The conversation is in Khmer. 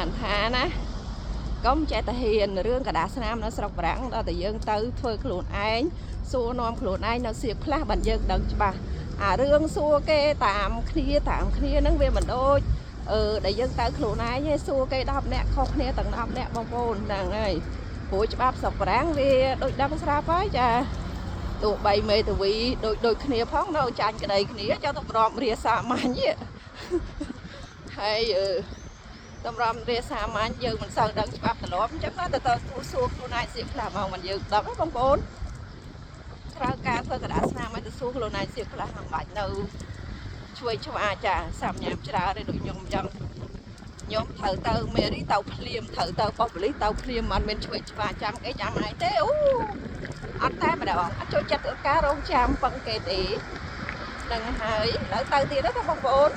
បានថាណាកុំចេះតែហ៊ានរឿងកដាស្នាមនៅស្រុកបារាំងដល់តែយើងទៅធ្វើខ្លួនឯងសួរនាំខ្លួនឯងនៅសៀកខ្លះបានយើងដឹងច្បាស់អារឿងសួរគេតាមគ្នាហ្នឹងវាមិនដូចដែលយើងទៅខ្លួនឯងឯងសួរគេ10នាក់ខុសគ្នាទាំង10នាក់បងប្អូនហ្នឹងហើយព្រោះច្បាប់ស្រុកបារាំងវាដូចដឹងស្រាប់ហើយចាទោះបីមេធាវីដូចគ្នាផងនៅចាញ់ក្តីគ្នាចុះទៅប្រមរាសាមញ្ញហើយតម្រាំរាសាមញ្ញយើងមិនសូវដឹងច្បាប់ទម្លាប់អញ្ចឹងទៅសួរខ្លួនឯងសៀកខ្លះមកមិនយើងដឹងបងប្អូនត្រូវការធ្វើកដាស្នាមឲ្យទៅសួរខ្លួនឯងសៀកខ្លះមិនបាច់នៅជួយឆ្វាចាសាប់ញ៉ាំច្រើនទេដូចខ្ញុំអញ្ចឹងខ្ញុំត្រូវទៅមេរីទៅភ្លាមត្រូវទៅបោះបលិសទៅភ្លាមមិនមែនជួយឆ្វាចាំគេចាំឯងទេអូអត់តែម្ដងអត់ចូលចិត្តការរងចាំពឹងគេទេដឹងហើយឥឡូវទៅទៀតទៅបងប្អូន